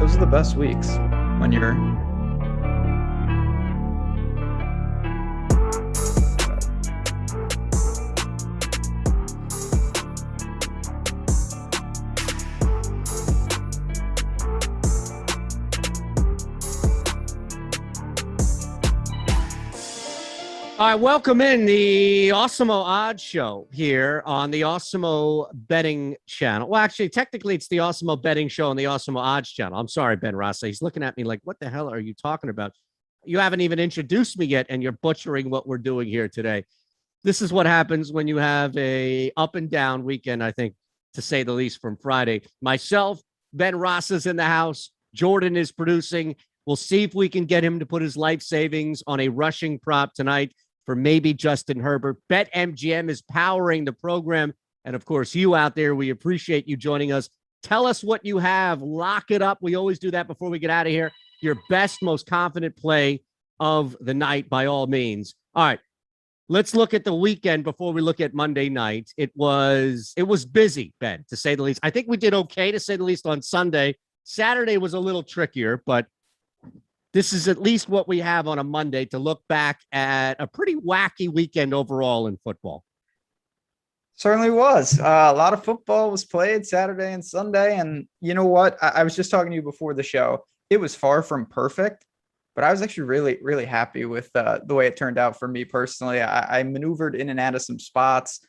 Those are the best weeks when you're All right, welcome in the Awesemo Odds Show here on the Awesemo Betting Channel. Well, actually, technically, it's the Awesemo Betting Show on the Awesemo Odds Channel. I'm sorry, Ben Rasa. He's looking at me like, what the hell are you talking about? You haven't even introduced me yet, and you're butchering what we're doing here today. This is what happens when you have a up and down weekend, I think, to say the least, from Friday. Myself, Ben Rasa's in the house. Jordan is producing. We'll see if we can get him to put his life savings on a rushing prop tonight for maybe Justin Herbert. BetMGM is powering the program. And of course, you out there, we appreciate you joining us. Tell us what you have. Lock it up. We always do that before we get out of here. Your best, most confident play of the night, by all means. All right, let's look at the weekend before we look at Monday night. It was busy, Ben, to say the least. I think we did okay, to say the least, on Sunday. Saturday was a little trickier, but this is at least what we have on a Monday to look back at a pretty wacky weekend overall in football. Certainly was. A lot of football was played Saturday and Sunday. And you know what? I was just talking to you before the show. It was far from perfect, but I was actually really, really happy with the way it turned out for me personally. I maneuvered in and out of some spots,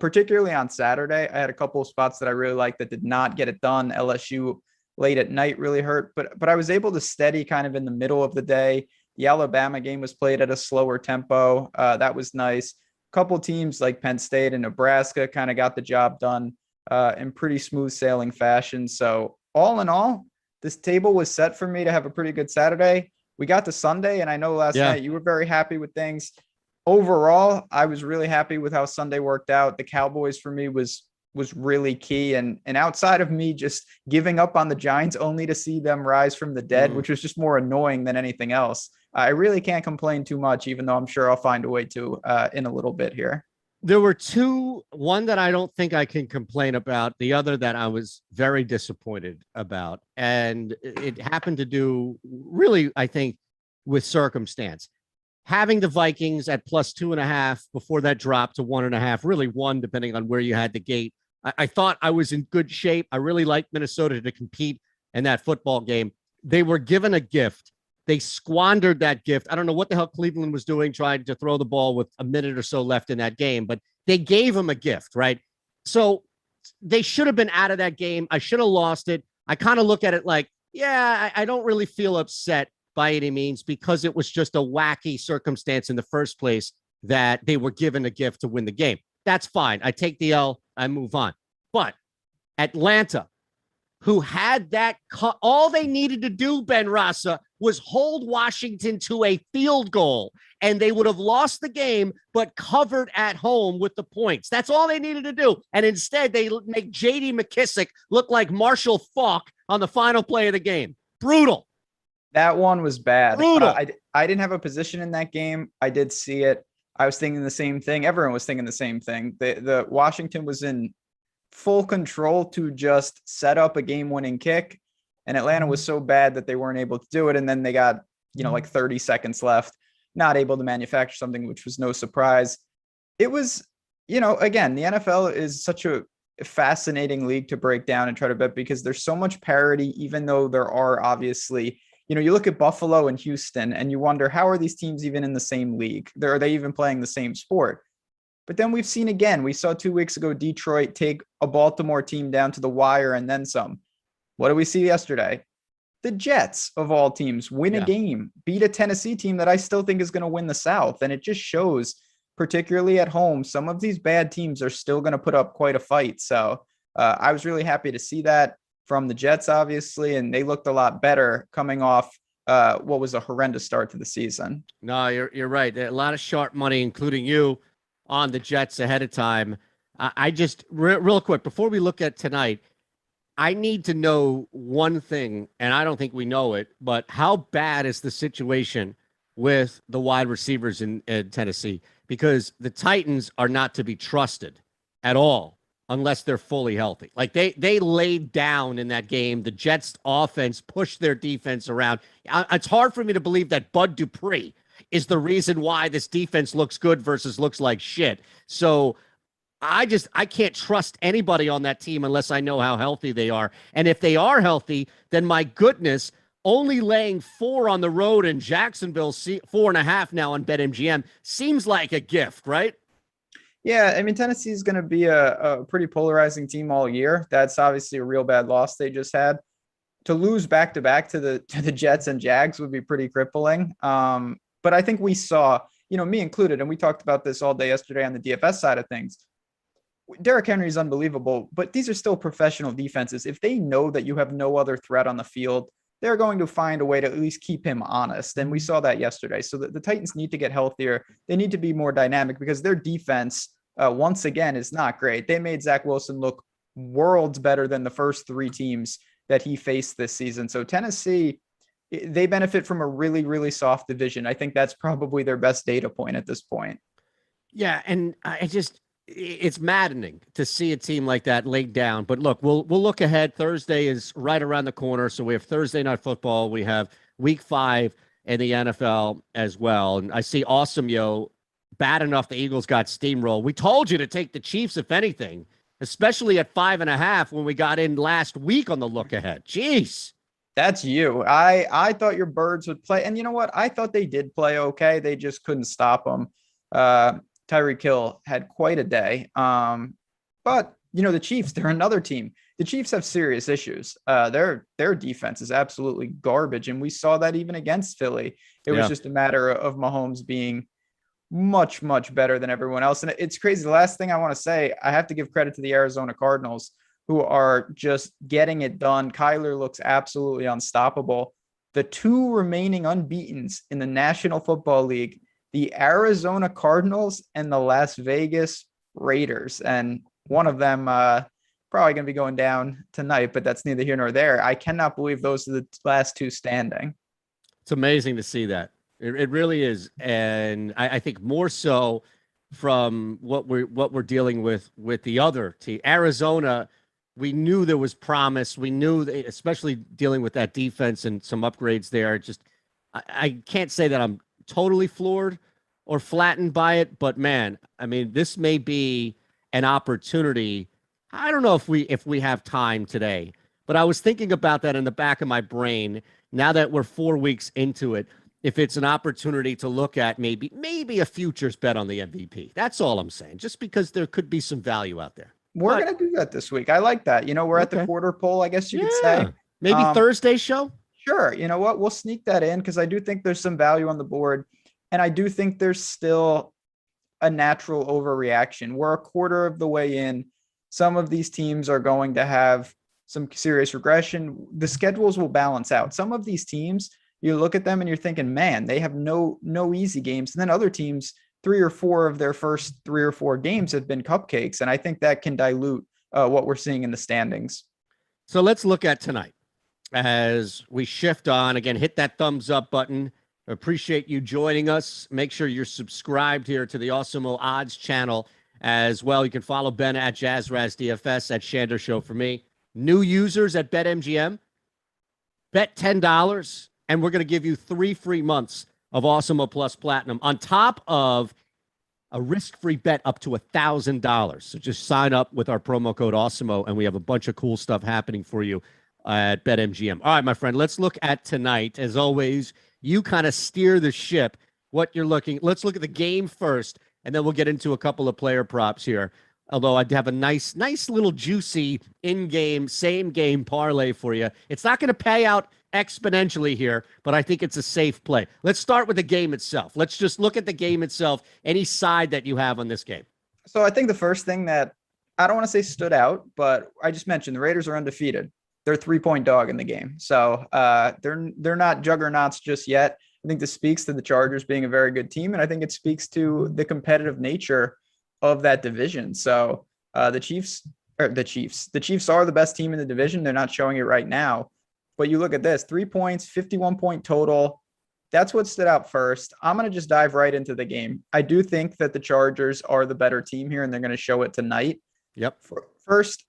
particularly on Saturday. I had a couple of spots that I really liked that did not get it done. LSU late at night really hurt, but I was able to steady kind of in the middle of the day. The Alabama game was played at a slower tempo. That was nice. A couple teams like Penn State and Nebraska kind of got the job done in pretty smooth sailing fashion. So all in all, this table was set for me to have a pretty good Saturday. We got to Sunday, and I know last night you were very happy with things. Overall, I was really happy with how Sunday worked out. The Cowboys for me was really key. And outside of me just giving up on the Giants only to see them rise from the dead, which was just more annoying than anything else, I really can't complain too much, even though I'm sure I'll find a way to in a little bit here. There were two, one that I don't think I can complain about, the other that I was very disappointed about. And it happened to do really, I think, with circumstance. Having the Vikings at plus 2.5 before that dropped to 1.5, really one, depending on where you had the gate. I thought I was in good shape. I really liked Minnesota to compete in that football game. They were given a gift. They squandered that gift. I don't know what the hell Cleveland was doing, trying to throw the ball with a minute or so left in that game, but they gave them a gift, right? So they should have been out of that game. I should have lost it. I kind of look at it like, yeah, I don't really feel upset by any means, because it was just a wacky circumstance in the first place that they were given a gift to win the game. That's fine. I take the L. I move on. But Atlanta, who had that, all they needed to do, Ben Rasa, was hold Washington to a field goal, and they would have lost the game, but covered at home with the points. That's all they needed to do. And instead, they make J.D. McKissick look like Marshall Faulk on the final play of the game. Brutal. That one was bad. Brutal. I didn't have a position in that game. I did see it. I was thinking the same thing. Everyone was thinking the same thing. The Washington was in full control to just set up a game-winning kick, and Atlanta was so bad that they weren't able to do it. And then they got, like 30 seconds left, not able to manufacture something, which was no surprise. It was, again, the NFL is such a fascinating league to break down and try to bet, because there's so much parity, even though there are obviously, you look at Buffalo and Houston and you wonder, how are these teams even in the same league? Are they even playing the same sport? But then we've seen again, we saw 2 weeks ago, Detroit take a Baltimore team down to the wire and then some. What did we see yesterday? The Jets, of all teams, win a game, beat a Tennessee team that I still think is going to win the South. And it just shows, particularly at home, some of these bad teams are still going to put up quite a fight. So I was really happy to see that from the Jets, obviously, and they looked a lot better coming off what was a horrendous start to the season. No, you're right. A lot of sharp money, including you, on the Jets ahead of time. I just, real quick, before we look at tonight, I need to know one thing, and I don't think we know it, but how bad is the situation with the wide receivers in Tennessee? Because the Titans are not to be trusted at all unless they're fully healthy. Like they laid down in that game. The Jets offense pushed their defense around. It's hard for me to believe that Bud Dupree is the reason why this defense looks good versus looks like shit. So I can't trust anybody on that team unless I know how healthy they are. And if they are healthy, then my goodness, only laying 4 on the road in Jacksonville, 4.5 now on BetMGM seems like a gift, right? Yeah, I mean, Tennessee is going to be a pretty polarizing team all year. That's obviously a real bad loss they just had. To lose back to back to the Jets and Jags would be pretty crippling. But I think we saw, me included, and we talked about this all day yesterday on the DFS side of things. Derrick Henry is unbelievable, but these are still professional defenses. If they know that you have no other threat on the field, they're going to find a way to at least keep him honest. And we saw that yesterday. So the Titans need to get healthier. They need to be more dynamic because their defense, once again, is not great. They made Zach Wilson look worlds better than the first 3 teams that he faced this season. So Tennessee, they benefit from a really, really soft division. I think that's probably their best data point at this point. Yeah, and it's maddening to see a team like that laid down. But look, we'll look ahead. Thursday is right around the corner. So we have Thursday Night Football. We have week 5 in the NFL as well. And I see Awesemo, bad enough the Eagles got steamrolled. We told you to take the Chiefs, if anything, especially at 5.5 when we got in last week on the look ahead. Jeez. That's you. I thought your Birds would play. And you know what? I thought they did play okay. They just couldn't stop them. Tyreek Hill had quite a day. But the Chiefs, they're another team. The Chiefs have serious issues. Their defense is absolutely garbage. And we saw that even against Philly. It was just a matter of Mahomes being much, much better than everyone else. And it's crazy. The last thing I want to say, I have to give credit to the Arizona Cardinals, who are just getting it done. Kyler looks absolutely unstoppable. The 2 remaining unbeatens in the National Football League, the Arizona Cardinals and the Las Vegas Raiders. And one of them probably going to be going down tonight, but that's neither here nor there. I cannot believe those are the last 2 standing. It's amazing to see that. It really is. And I think more so from what we're dealing with the other team. Arizona, we knew there was promise. We knew, especially dealing with that defense and some upgrades there. Just, I can't say that I'm totally floored or flattened by it, but man, I mean, this may be an opportunity. I don't know if we have time today, but I was thinking about that in the back of my brain. Now that we're 4 weeks into it, if it's an opportunity to look at maybe a futures bet on the MVP. That's all I'm saying, just because there could be some value out there. We're going to do that this week. I like that. We're at the quarter poll, I guess you could say. Maybe Thursday show? Sure. You know what? We'll sneak that in because I do think there's some value on the board. And I do think there's still a natural overreaction. We're a quarter of the way in. Some of these teams are going to have some serious regression. The schedules will balance out. Some of these teams, you look at them and you're thinking, man, they have no easy games. And then other teams, 3 or 4 of their first 3 or 4 games have been cupcakes. And I think that can dilute what we're seeing in the standings. So let's look at tonight as we shift on. Again, hit that thumbs up button. Appreciate you joining us. Make sure you're subscribed here to the Awesemo Odds channel as well. You can follow Ben at JazzRazDFS, at Shander Show for me. New users at BetMGM, bet $10, and we're going to give you 3 free months of Awesemo Plus Platinum on top of a risk-free bet up to $1,000. So just sign up with our promo code Awesemo, and we have a bunch of cool stuff happening for you at BetMGM. All right, my friend, let's look at tonight. As always, you kind of steer the ship. What you're looking. Let's look at the game first, and then we'll get into a couple of player props here. Although I'd have a nice little juicy in-game, same-game parlay for you. It's not going to pay out exponentially here, but I think it's a safe play. Let's start with the game itself. Let's just look at the game itself. Any side that you have on this game? So I think the first thing that I don't want to say stood out, but I just mentioned the Raiders are undefeated. They're a 3-point dog in the game. So they're not juggernauts just yet. I think this speaks to the Chargers being a very good team, and I think it speaks to the competitive nature of that division. So the Chiefs are the best team in the division. They're not showing it right now, but you look at this, 3 points, 51-point total. That's what stood out first. I'm going to just dive right into the game. I do think that the Chargers are the better team here, and they're going to show it tonight. Yep. First,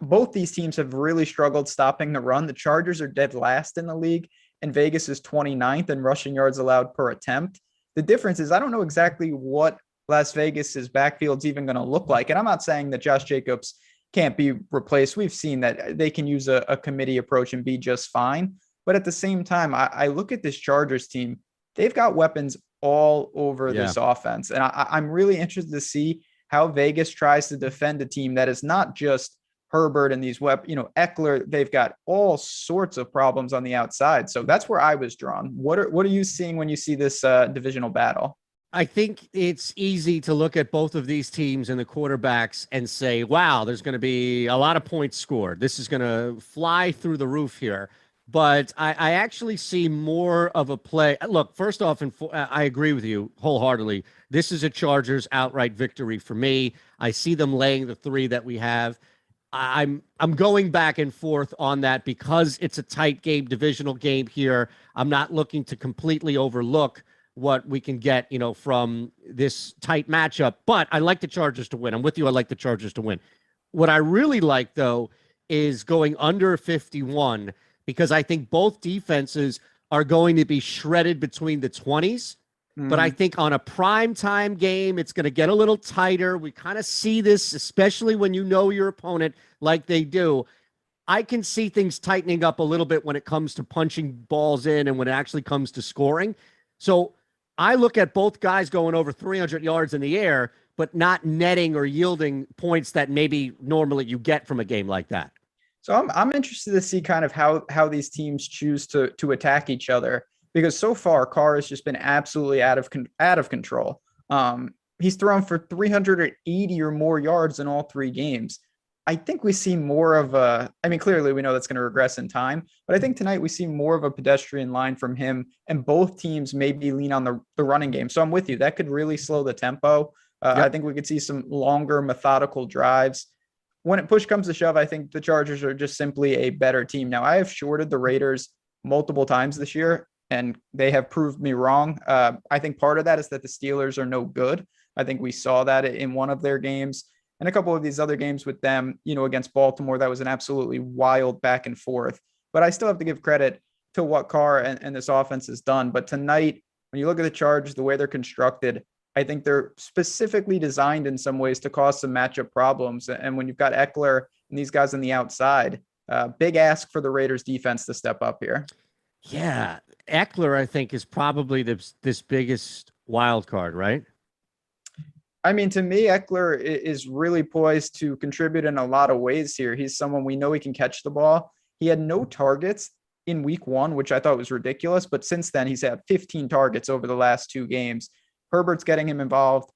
both these teams have really struggled stopping the run. The Chargers are dead last in the league, and Vegas is 29th in rushing yards allowed per attempt. The difference is I don't know exactly what Las Vegas's backfield's even going to look like. And I'm not saying that Josh Jacobs can't be replaced. We've seen that they can use a committee approach and be just fine. But at the same time, I look at this Chargers team. They've got weapons all over this offense. And I'm really interested to see how Vegas tries to defend a team that is not just Herbert and these Eckler. They've got all sorts of problems on the outside. So that's where I was drawn. What are you seeing when you see this divisional battle? I think it's easy to look at both of these teams and the quarterbacks and say, wow, there's going to be a lot of points scored. This is going to fly through the roof here. But I actually see more of a play. Look, first off, I agree with you wholeheartedly. This is a Chargers outright victory for me. I see them laying the 3 that we have. I'm going back and forth on that because it's a tight game, divisional game here. I'm not looking to completely overlook what we can get, from this tight matchup. But I like the Chargers to win. I'm with you. I like the Chargers to win. What I really like, though, is going under 51 because I think both defenses are going to be shredded between the 20s. But I think on a primetime game, it's going to get a little tighter. We kind of see this, especially when you know your opponent like they do. I can see things tightening up a little bit when it comes to punching balls in and when it actually comes to scoring. So I look at both guys going over 300 yards in the air, but not netting or yielding points that maybe normally you get from a game like that. So I'm interested to see kind of how these teams choose to attack each other. Because so far, Carr has just been absolutely out of control. He's thrown for 380 or more yards in all 3 games. I think we see more of clearly we know that's going to regress in time, but I think tonight we see more of a pedestrian line from him, and both teams maybe lean on the running game. So I'm with you. That could really slow the tempo. I think we could see some longer methodical drives. When it push comes to shove, I think the Chargers are just simply a better team. Now, I have shorted the Raiders multiple times this year, and they have proved me wrong. I think part of that is that the Steelers are no good. I think we saw that in one of their games and a couple of these other games with them, against Baltimore. That was an absolutely wild back and forth. But I still have to give credit to what Carr and this offense has done. But tonight, when you look at the Chargers, the way they're constructed, I think they're specifically designed in some ways to cause some matchup problems. And when you've got Eckler and these guys on the outside, big ask for the Raiders defense to step up here. Yeah. Eckler, I think, is probably this biggest wild card, right? I mean, to me, Eckler is really poised to contribute in a lot of ways here. He's someone we know he can catch the ball. He had no targets in week 1, which I thought was ridiculous. But since then, he's had 15 targets over the last 2 games. Herbert's getting him involved.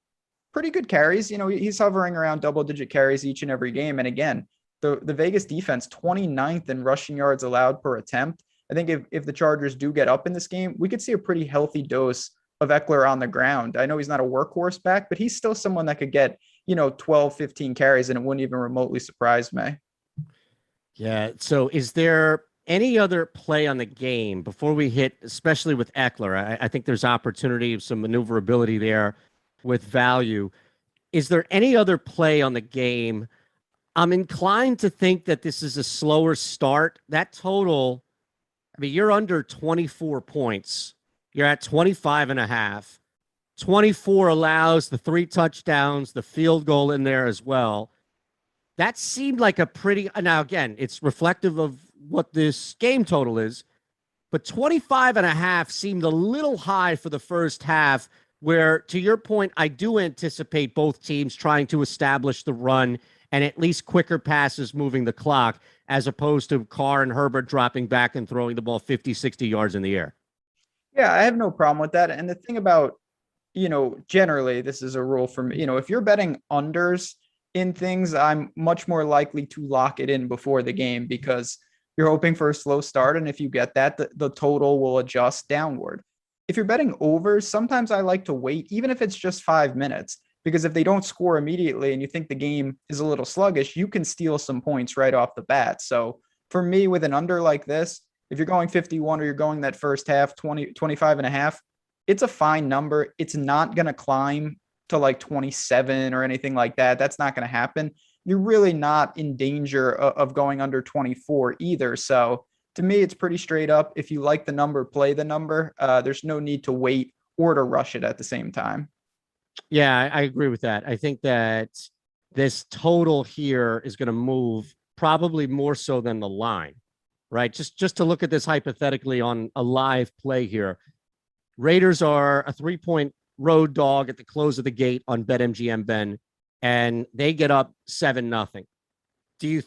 Pretty good carries. He's hovering around double-digit carries each and every game. And again, the Vegas defense, 29th in rushing yards allowed per attempt. I think if the Chargers do get up in this game, we could see a pretty healthy dose of Eckler on the ground. I know he's not a workhorse back, but he's still someone that could get, 12, 15 carries, and it wouldn't even remotely surprise me. Yeah. So is there any other play on the game before we hit, especially with Eckler? I think there's opportunity of some maneuverability there with value. Is there any other play on the game? I'm inclined to think that this is a slower start. That total, you're under 24 points. You're at 25.5. 24 allows the 3 touchdowns, the field goal in there as well. That seemed like a pretty, now again, it's reflective of what this game total is, but 25.5 seemed a little high for the first half, where, to your point, I do anticipate both teams trying to establish the run and at least quicker passes moving the clock, as opposed to Carr and Herbert dropping back and throwing the ball 50, 60 yards in the air. Yeah, I have no problem with that. And the thing about, generally, this is a rule for me, if you're betting unders in things, I'm much more likely to lock it in before the game because you're hoping for a slow start. And if you get that, the total will adjust downward. If you're betting overs, sometimes I like to wait, even if it's just 5 minutes, because if they don't score immediately and you think the game is a little sluggish, you can steal some points right off the bat. So for me, with an under like this, if you're going 51 or you're going that first half, 25.5, it's a fine number. It's not going to climb to like 27 or anything like that. That's not going to happen. you're really not in danger of going under 24 either. So to me, it's pretty straight up. If you like the number, play the number. There's no need to wait or to rush it at the same time. Yeah, I agree with that. I think that this total here is going to move probably more so than the line, right? Just to look at this hypothetically on a live play here. Raiders are a 3-point road dog at the close of the gate on BetMGM, Ben, and they get up 7-0. Do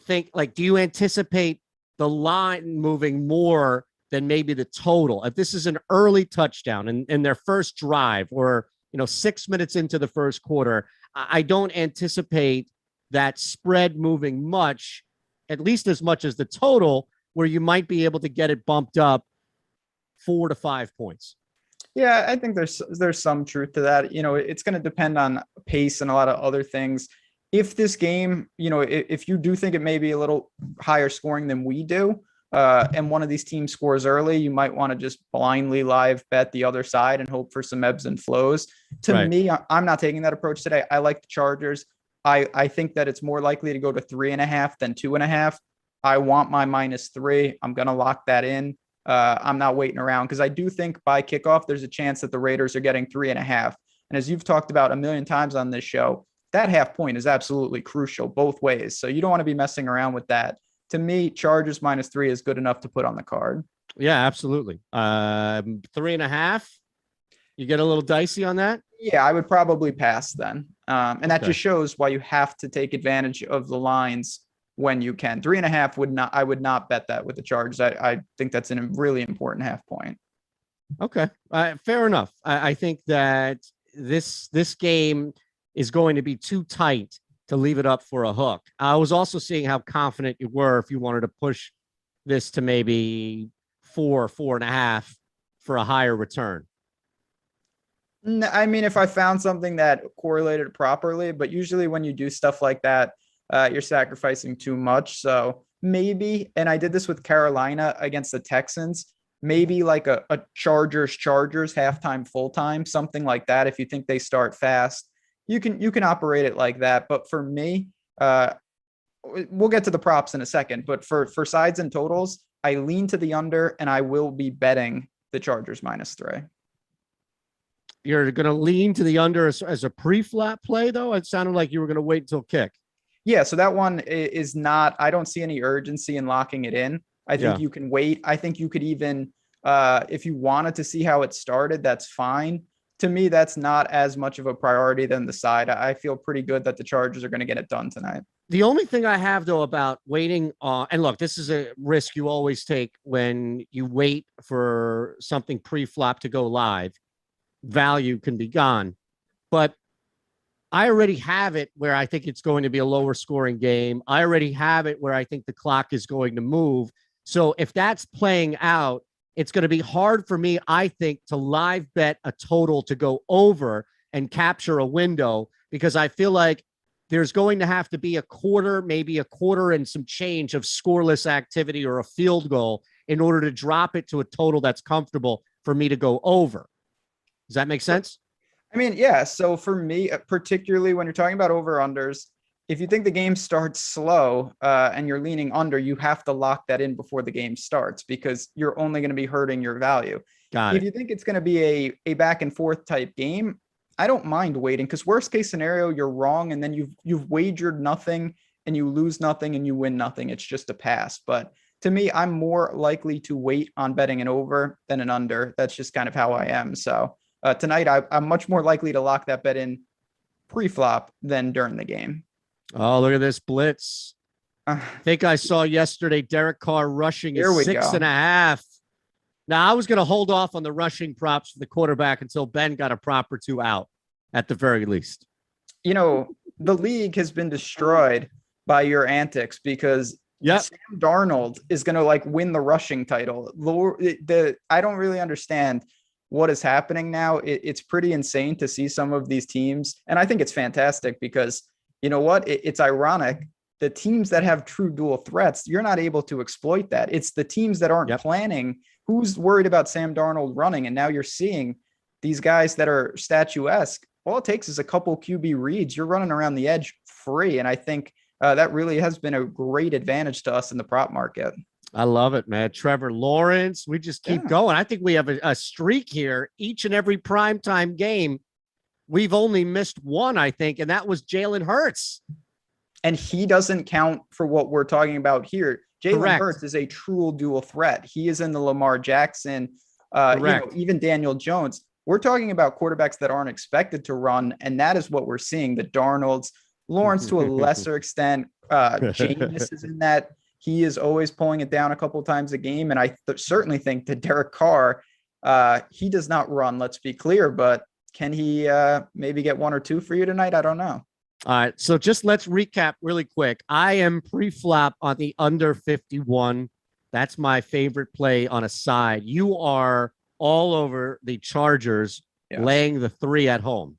you anticipate the line moving more than maybe the total? If this is an early touchdown in their first drive, or 6 minutes into the first quarter, I don't anticipate that spread moving much, at least as much as the total, where you might be able to get it bumped up 4 to 5 points. Yeah, I think there's some truth to that. It's going to depend on pace and a lot of other things. If this game, if you do think it may be a little higher scoring than we do, and one of these teams scores early, you might want to just blindly live bet the other side and hope for some ebbs and flows. To me, I'm not taking that approach today. I like the Chargers. I think that it's more likely to go to 3.5 than 2.5. I want my -3. I'm going to lock that in. I'm not waiting around because I do think by kickoff, there's a chance that the Raiders are getting 3.5. And as you've talked about a million times on this show, that half point is absolutely crucial both ways. So you don't want to be messing around with that. To me, Chargers -3 is good enough to put on the card. Yeah, absolutely. 3.5. You get a little dicey on that? Yeah, I would probably pass then. And that just shows why you have to take advantage of the lines when you can. 3.5 I would not bet that with the Chargers. I think that's a really important half point. Okay. Fair enough. I think that this game is going to be too tight to leave it up for a hook. I was also seeing how confident you were if you wanted to push this to maybe 4.5 for a higher return. I mean, if I found something that correlated properly, but usually when you do stuff like that, you're sacrificing too much. So maybe, and I did this with Carolina against the Texans, maybe like a Chargers halftime, full time, something like that. If you think they start fast, you can operate it like that. But for me, we'll get to the props in a second, but for sides and totals, I lean to the under and I will be betting the Chargers -3. You're going to lean to the under as a pre-flop play, though? It sounded like you were going to wait until kick. Yeah, so that one is not – I don't see any urgency in locking it in. I think you can wait. I think you could even if you wanted to see how it started, that's fine. To me, that's not as much of a priority than the side. I feel pretty good that the Chargers are going to get it done tonight. The only thing I have, though, about waiting – and look, this is a risk you always take when you wait for something pre-flop to go live. Value can be gone. But I already have it where I think it's going to be a lower scoring game. I already have it where I think the clock is going to move. So if that's playing out, it's going to be hard for me, I think, to live bet a total to go over and capture a window, because I feel like there's going to have to be a quarter, maybe a quarter and some change of scoreless activity or a field goal in order to drop it to a total that's comfortable for me to go over. Does that make sense? I mean, yeah. So for me, particularly when you're talking about over-unders, if you think the game starts slow and you're leaning under, you have to lock that in before the game starts, because you're only going to be hurting your value. If you think it's going to be a back and forth type game, I don't mind waiting, because worst case scenario, you're wrong. And then you've wagered nothing and you lose nothing and you win nothing. It's just a pass. But to me, I'm more likely to wait on betting an over than an under. That's just kind of how I am. So tonight, I'm much more likely to lock that bet in pre-flop than during the game. Oh, look at this blitz. I think I saw yesterday Derek Carr rushing is 6.5. Now, I was going to hold off on the rushing props for the quarterback until Ben got a prop or two out, at the very least. You know, the league has been destroyed by your antics, because Sam Darnold is going to win the rushing title. I don't really understand what is happening now. It's pretty insane to see some of these teams. And I think it's fantastic, because you know what? It's ironic. The teams that have true dual threats, you're not able to exploit that. It's the teams that aren't planning. Who's worried about Sam Darnold running? And now you're seeing these guys that are statuesque. All it takes is a couple QB reads. You're running around the edge free. And I think that really has been a great advantage to us in the prop market. I love it, man. Trevor Lawrence, we just keep going. I think we have a streak here. Each and every primetime game, we've only missed one, I think, and that was Jalen Hurts. And he doesn't count for what we're talking about here. Jalen Hurts is a true dual threat. He is in the Lamar Jackson, even Daniel Jones. We're talking about quarterbacks that aren't expected to run, and that is what we're seeing. The Darnolds, Lawrence to a lesser extent, Jameis is in that. He is always pulling it down a couple of times a game, and I certainly think that Derek Carr, he does not run, let's be clear, but can he maybe get one or two for you tonight? I don't know. All right, so just let's recap really quick. I am pre-flop on the under 51. That's my favorite play on a side. You are all over the Chargers, laying the 3 at home.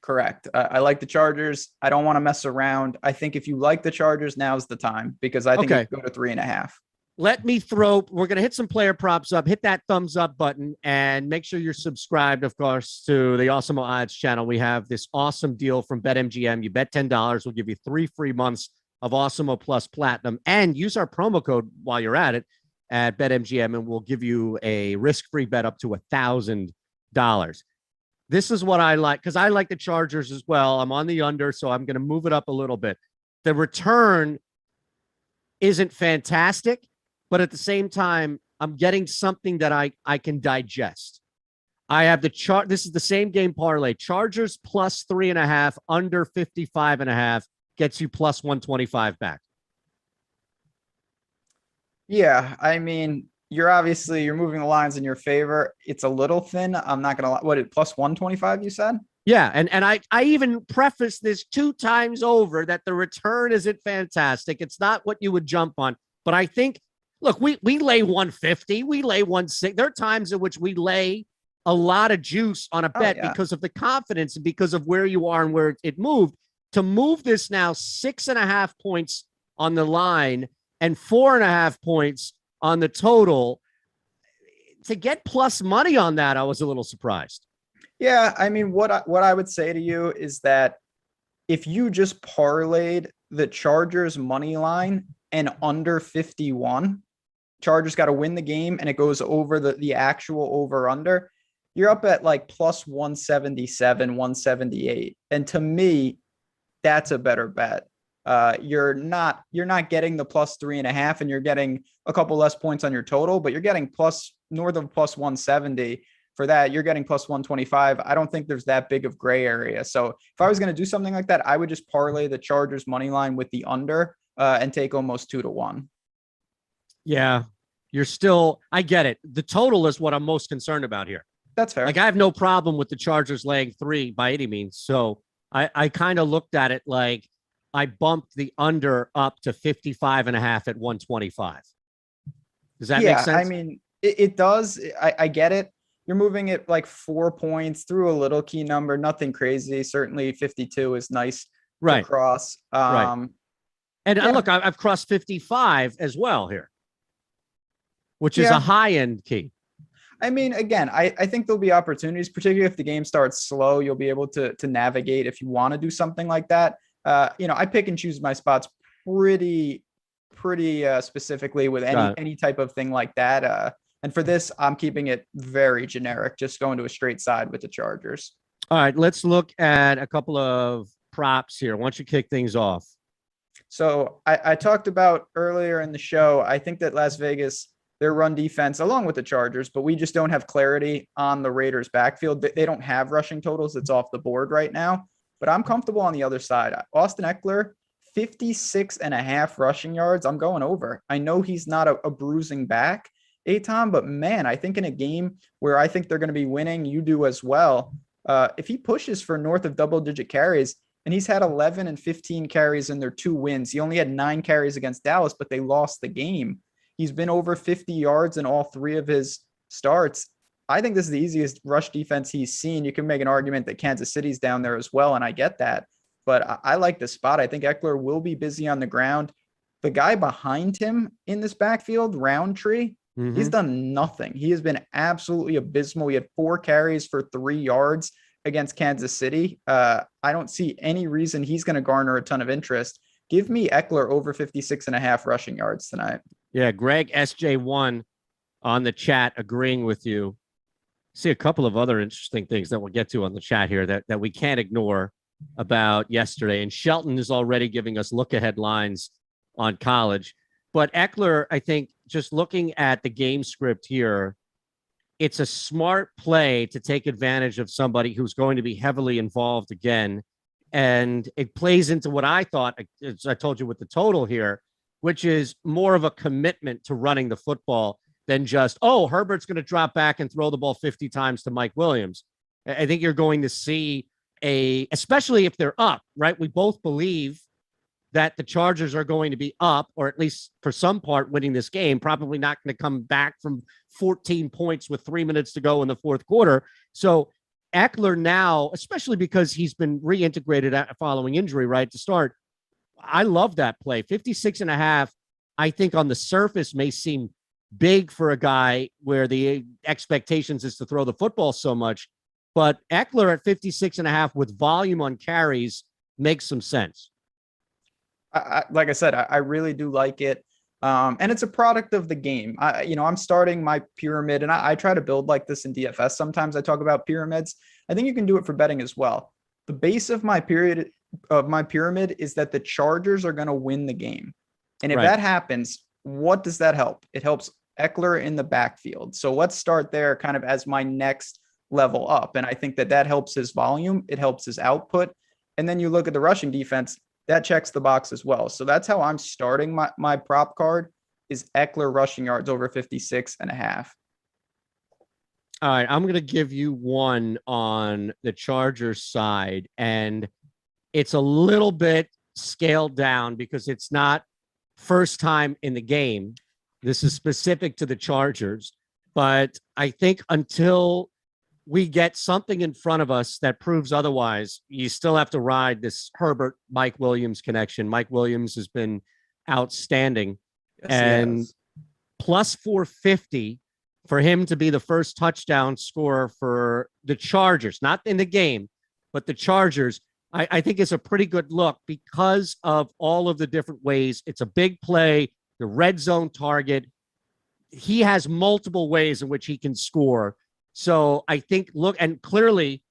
Correct. I like the Chargers. I don't want to mess around. I think if you like the Chargers, now's the time, because I think you go to 3.5. We're going to hit some player props up, hit that thumbs up button, and make sure you're subscribed, of course, to the Awesemo Odds channel. We have this awesome deal from BetMGM. You bet $10, we'll give you 3 free months of Awesemo Plus Platinum, and use our promo code while you're at it at BetMGM, and we'll give you a risk-free bet up to $1,000. This is what I like, because I like the Chargers as well. I'm on the under, so I'm going to move it up a little bit. The return isn't fantastic, but at the same time, I'm getting something that I can digest. I have the chart. This is the same game parlay. Chargers plus 3.5, under 55.5 gets you plus 125 back. Yeah, I mean, you're moving the lines in your favor. It's a little thin. I'm not going to lie. Plus 125, you said? Yeah. And I even prefaced this 2 times over that the return isn't fantastic. It's not what you would jump on. But I think, look, we lay 150, we lay 160. There are times in which we lay a lot of juice on a bet because of the confidence and because of where you are and where it moved. To move this now 6.5 points on the line and 4.5 points on the total, to get plus money on that, I was a little surprised. Yeah, I mean, what I would say to you is that if you just parlayed the Chargers money line and under 51, Chargers got to win the game and it goes over the actual over under, you're up at like plus 177, 178. And to me, that's a better bet. You're not getting the plus 3.5, and you're getting a couple less points on your total, but you're getting north of plus 170 for that. You're getting plus 125. I don't think there's that big of gray area. So if I was going to do something like that, I would just parlay the Chargers money line with the under and take almost 2-1. Yeah, I get it. The total is what I'm most concerned about here. That's fair. Like, I have no problem with the Chargers laying 3 by any means. So I kind of looked at it like I bumped the under up to 55.5 at 125. Does that make sense? I mean, it does. I get it. You're moving it like 4 points through a little key number, nothing crazy. Certainly 52 is nice to cross. Right. And look, I've crossed 55 as well here, which is a high end key. I mean, again, I think there'll be opportunities, particularly if the game starts slow. You'll be able to navigate if you want to do something like that. I pick and choose my spots pretty specifically with any type of thing like that. And for this, I'm keeping it very generic, just going to a straight side with the Chargers. All right, let's look at a couple of props here. Why don't you kick things off? So I talked about earlier in the show, I think that Las Vegas, their run defense, along with the Chargers, but we just don't have clarity on the Raiders backfield. They don't have rushing totals. It's off the board right now, but I'm comfortable on the other side. Austin Eckler, 56.5 rushing yards. I'm going over. I know he's not a bruising back, Aton, but man, I think in a game where I think they're going to be winning, you do as well. If he pushes for north of double-digit carries, and he's had 11 and 15 carries in their 2 wins. He only had 9 carries against Dallas, but they lost the game. He's been over 50 yards in all 3 of his starts. I think this is the easiest rush defense he's seen. You can make an argument that Kansas City's down there as well, and I get that. But I like the spot. I think Eckler will be busy on the ground. The guy behind him in this backfield, Roundtree, he's done nothing. He has been absolutely abysmal. He had 4 carries for 3 yards against Kansas City. I don't see any reason he's going to garner a ton of interest. Give me Eckler over 56.5 rushing yards tonight. Yeah, Greg SJ1 on the chat agreeing with you. See a couple of other interesting things that we'll get to on the chat here that we can't ignore about yesterday. And Shelton is already giving us look-ahead lines on college. But Eckler, I think, just looking at the game script here, it's a smart play to take advantage of somebody who's going to be heavily involved again. And it plays into what I thought, as I told you with the total here, which is more of a commitment to running the football than just, oh, Herbert's going to drop back and throw the ball 50 times to Mike Williams. I think you're going to see especially if they're up, right? We both believe that the Chargers are going to be up, or at least for some part winning this game, probably not going to come back from 14 points with 3 minutes to go in the fourth quarter. So Eckler now, especially because he's been reintegrated following injury, right, to start, I love that play. 56.5, I think on the surface may seem big for a guy where the expectations is to throw the football so much, but Eckler at 56.5 with volume on carries makes some sense. Like I said, I really do like it. And it's a product of the game. I'm starting my pyramid, and I try to build like this in DFS. Sometimes I talk about pyramids. I think you can do it for betting as well. The base of my pyramid is that the Chargers are going to win the game. And if that happens, what does that help? It helps Eckler in the backfield. So let's start there kind of as my next level up. And I think that helps his volume. It helps his output. And then you look at the rushing defense, that checks the box as well. So that's how I'm starting my prop card is Eckler rushing yards over 56.5. All right, I'm going to give you one on the Chargers side, and it's a little bit scaled down because it's not first time in the game. This is specific to the Chargers, but I think until we get something in front of us that proves otherwise, you still have to ride this Herbert-Mike Williams connection. Mike Williams has been outstanding. Yes, and plus 450 for him to be the first touchdown scorer for the Chargers, not in the game, but the Chargers, I think is a pretty good look because of all of the different ways. It's a big play, the red zone target. He has multiple ways in which he can score. So I think, look, and clearly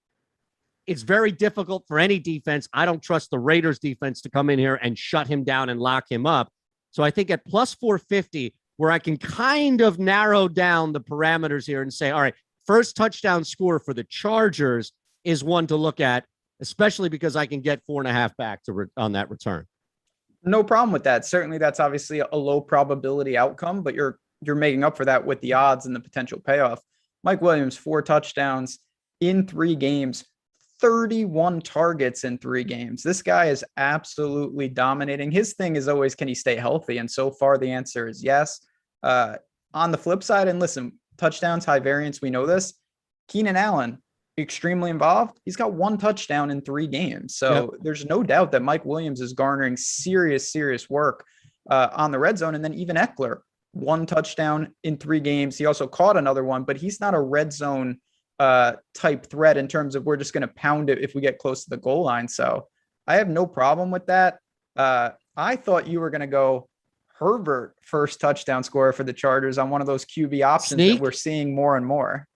it's very difficult for any defense. I don't trust the Raiders defense to come in here and shut him down and lock him up. So I think at plus 450, where I can kind of narrow down the parameters here and say, all right, first touchdown score for the Chargers is one to look at, especially because I can get 4.5 back on that return. No problem with that. Certainly that's obviously a low probability outcome, but you're making up for that with the odds and the potential payoff. Mike Williams, 4 touchdowns in 3 games, 31 targets in 3 games. This guy is absolutely dominating. His thing is always, can he stay healthy? And so far the answer is yes. On the flip side, and listen, touchdowns, high variance, we know this. Keenan Allen, extremely involved. He's got 1 touchdown in 3 games. So There's no doubt that Mike Williams is garnering serious work on the red zone. And then even Eckler, 1 touchdown in 3 games. He also caught another one, but he's not a red zone type threat in terms of we're just going to pound it if we get close to the goal line. So I have no problem with that. I thought you were going to go Herbert first touchdown scorer for the Chargers on one of those QB options that we're seeing more and more.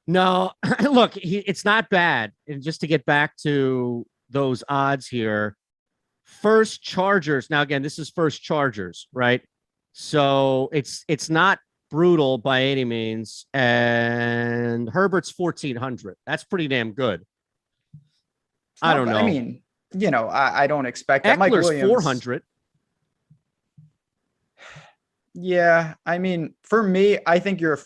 No, look, it's not bad. And just to get back to those odds here, first Chargers. Now, again, this is first Chargers, right? So it's not brutal by any means. And Herbert's 1,400. That's pretty damn good. I don't know. I mean, I don't expect that. Eckler's Mike Williams, 400. Yeah, I mean, for me, I think your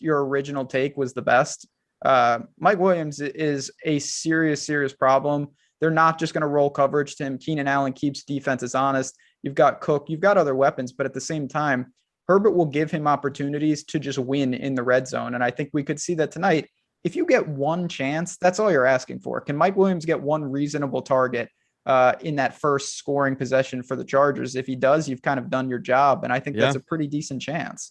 original take was the best. Mike Williams is a serious problem. They're not just going to roll coverage to him. Keenan Allen keeps defenses honest. You've got Cook, you've got other weapons, but at the same time, Herbert will give him opportunities to just win in the red zone. And I think we could see that tonight. If you get 1 chance, that's all you're asking for. Can Mike Williams get 1 reasonable target in that first scoring possession for the Chargers? If he does, you've kind of done your job. And I think that's a pretty decent chance.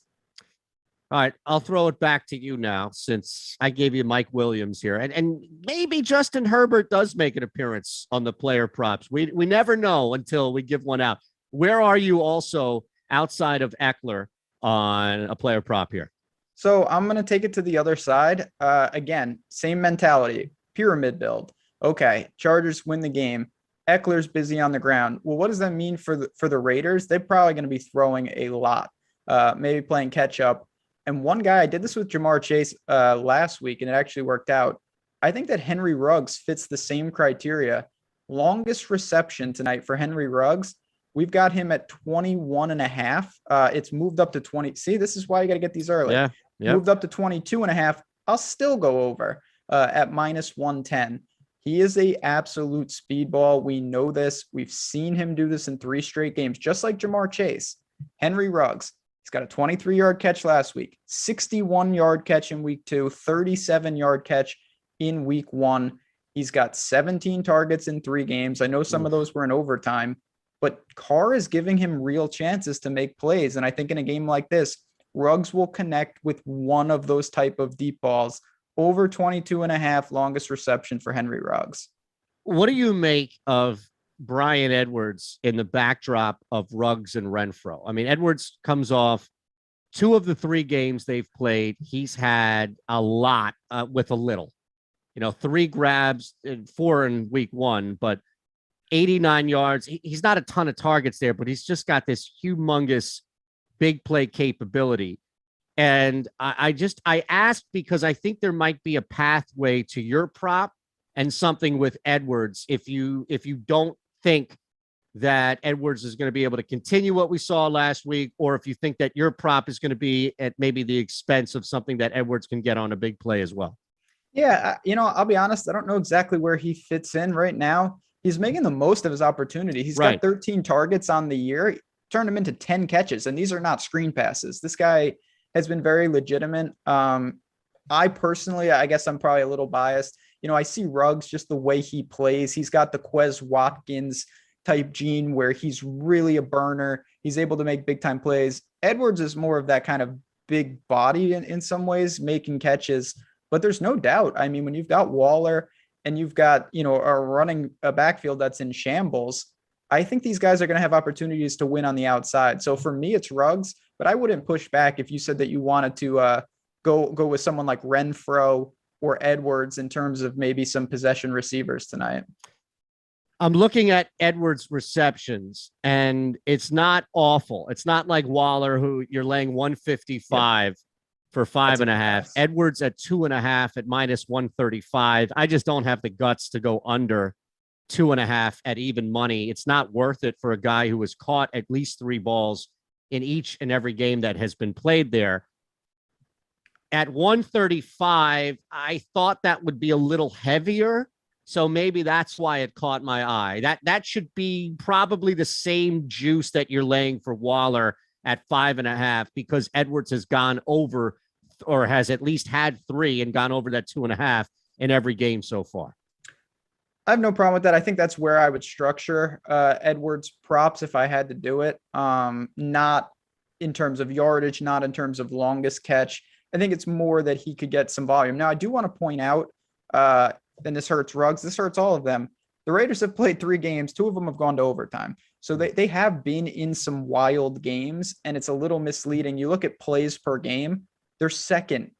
All right, I'll throw it back to you now since I gave you Mike Williams here. And maybe Justin Herbert does make an appearance on the player props. We never know until we give one out. Where are you also outside of Eckler on a player prop here? So I'm going to take it to the other side. Again, same mentality, pyramid build. Okay, Chargers win the game. Eckler's busy on the ground. Well, what does that mean for the Raiders? They're probably going to be throwing a lot, maybe playing catch up. And one guy, I did this with Jamar Chase last week, and it actually worked out. I think that Henry Ruggs fits the same criteria. Longest reception tonight for Henry Ruggs. We've got him at 21 and a half. It's moved up to 20. See, this is why you got to get these early. Yeah. Yep. Moved up to 22 and a half. I'll still go over at minus 110. He is a absolute speedball. We know this. We've seen him do this in 3 straight games, just like Jamar Chase. Henry Ruggs, he's got a 23-yard catch last week, 61-yard catch in week 2, 37-yard catch in week 1. He's got 17 targets in 3 games. I know some of those were in overtime, but Carr is giving him real chances to make plays. And I think in a game like this, Ruggs will connect with one of those type of deep balls. Over 22 and a half, longest reception for Henry Ruggs. What do you make of Bryan Edwards in the backdrop of Ruggs and Renfro? I mean, Edwards comes off 2 of the 3 games they've played. He's had a lot with a little, 3 grabs and 4 in week 1, but 89 yards. He's not a ton of targets there, but he's just got this humongous big play capability. And I asked because I think there might be a pathway to your prop and something with Edwards. If you don't think that Edwards is going to be able to continue what we saw last week, or if you think that your prop is going to be at maybe the expense of something that Edwards can get on a big play as well. Yeah. I'll be honest. I don't know exactly where he fits in right now. He's making the most of his opportunity. He's got 13 targets on the year, turned him into 10 catches. And these are not screen passes. This guy has been very legitimate. I personally, I guess I'm probably a little biased. I see Ruggs, just the way he plays. He's got the Quez Watkins type gene where he's really a burner. He's able to make big time plays. Edwards is more of that kind of big body in some ways, making catches. But there's no doubt. I mean, when you've got Waller and you've got, a backfield that's in shambles, I think these guys are going to have opportunities to win on the outside. So for me, it's Ruggs, but I wouldn't push back if you said that you wanted to go with someone like Renfro or Edwards in terms of maybe some possession receivers tonight. I'm looking at Edwards' receptions, and it's not awful. It's not like Waller, who you're laying 155 for 5.5. Edwards at 2.5 at minus 135. I just don't have the guts to go under 2.5 at even money. It's not worth it for a guy who has caught at least 3 balls in each and every game that has been played there. At 135, I thought that would be a little heavier. So maybe that's why it caught my eye. That should be probably the same juice that you're laying for Waller at 5.5, because Edwards has gone over, or has at least had 3 and gone over that 2.5 in every game so far. I have no problem with that. I think that's where I would structure Edwards props if I had to do it. Not in terms of yardage, not in terms of longest catch. I think it's more that he could get some volume. Now, I do want to point out, and this hurts Ruggs, this hurts all of them. The Raiders have played 3 games. 2 of them have gone to overtime. So they have been in some wild games, and it's a little misleading. You look at plays per game, they're second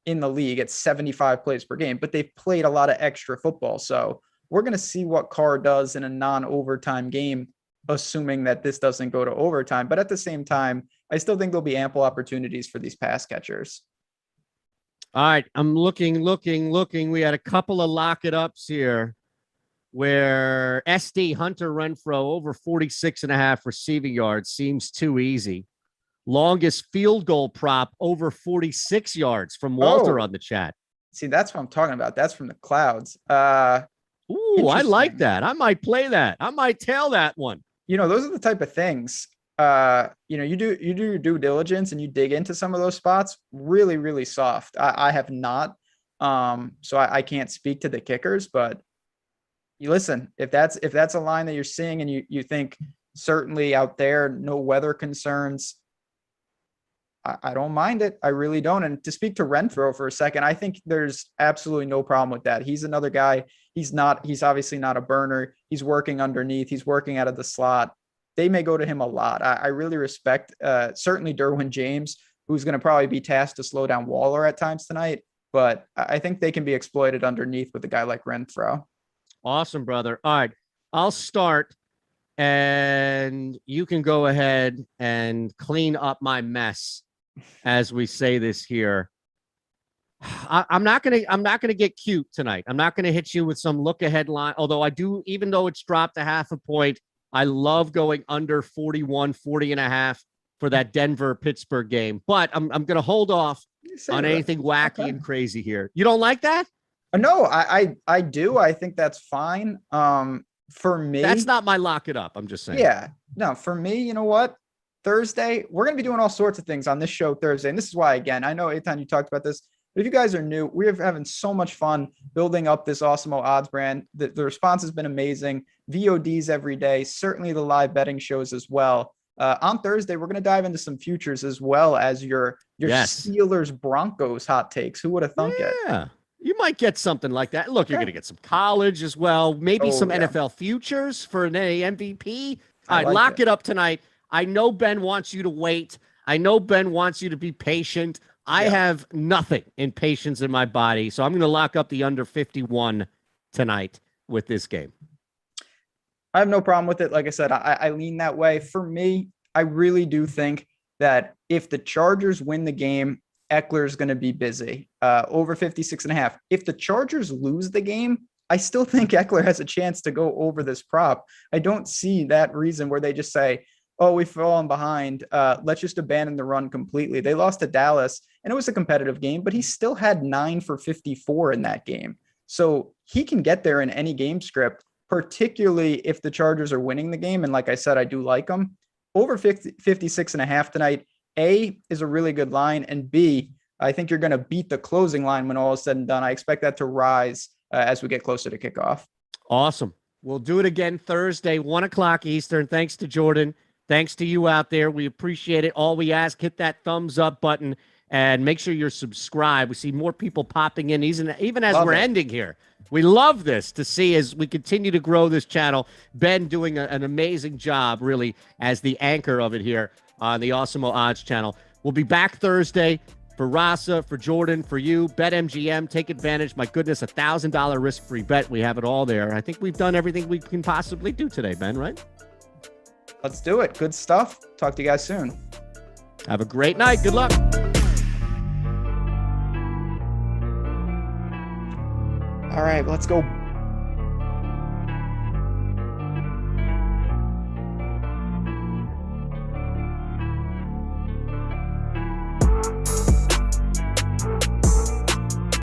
in the league at 75 plays per game, but they've played a lot of extra football. So we're going to see what Carr does in a non-overtime game, assuming that this doesn't go to overtime. But at the same time, I still think there'll be ample opportunities for these pass catchers. All right, I'm looking. We had a couple of lock it ups here where SD Hunter Renfro over 46.5 receiving yards seems too easy. Longest field goal prop over 46 yards from Walter on the chat. See, that's what I'm talking about. That's from the clouds. Ooh, I like that. I might play that. I might tail that one. Those are the type of things, you do your due diligence and you dig into some of those spots. Really, really soft. I have not. So I can't speak to the kickers, but you listen, if that's a line that you're seeing and you think certainly out there, no weather concerns, I don't mind it. I really don't. And to speak to Renfro for a second, I think there's absolutely no problem with that. He's another guy. He's obviously not a burner. He's working underneath. He's working out of the slot. They may go to him a lot. I really respect certainly Derwin James, who's going to probably be tasked to slow down Waller at times tonight. But I think they can be exploited underneath with a guy like Renfro. Awesome, brother. All right, I'll start, and you can go ahead and clean up my mess, as we say this here. I'm not gonna get cute tonight. I'm not gonna hit you with some look ahead line. Although I do, even though it's dropped a half a point, I love going under 40.5 for that Denver Pittsburgh game. But I'm gonna hold off on anything wacky and crazy here. You don't like that? No, I do. I think that's fine. For me, that's not my lock it up. I'm just saying. Yeah, no, for me, you know what? Thursday, we're going to be doing all sorts of things on this show Thursday. And this is why, again, I know Eitan, you talked about this, but if you guys are new, we're having so much fun building up this Awesemo odds brand. The response has been amazing. VODs every day, certainly the live betting shows as well. On Thursday, we're going to dive into some futures as well as your Steelers Broncos hot takes. Who would have thunk it? Yeah. You might get something like that. Look, you're going to get some college as well. Maybe some NFL futures for an MVP. All right, lock it up tonight. I know Ben wants you to wait. I know Ben wants you to be patient. I have nothing in patience in my body. So I'm going to lock up the under 51 tonight with this game. I have no problem with it. Like I said, I lean that way. For me, I really do think that if the Chargers win the game, Eckler's going to be busy. Over 56.5. If the Chargers lose the game, I still think Eckler has a chance to go over this prop. I don't see that reason where they just say, oh, we've fallen behind. Let's just abandon the run completely. They lost to Dallas, and it was a competitive game, but he still had 9 for 54 in that game. So he can get there in any game script, particularly if the Chargers are winning the game. And like I said, I do like them. Over 56.5 tonight. A is a really good line, and B, I think you're going to beat the closing line when all is said and done. I expect that to rise as we get closer to kickoff. Awesome. We'll do it again Thursday, 1:00 Eastern. Thanks to Jordan. Thanks to you out there. We appreciate it. All we ask, hit that thumbs up button and make sure you're subscribed. We see more people popping in, even as we're ending here. We love this to see as we continue to grow this channel. Ben doing an amazing job, really, as the anchor of it here on the Awesemo Odds channel. We'll be back Thursday for Rasa, for Jordan, for you. BetMGM, take advantage. My goodness, $1,000 risk-free bet. We have it all there. I think we've done everything we can possibly do today, Ben, right? Let's do it. Good stuff. Talk to you guys soon. Have a great night. Good luck. All right, let's go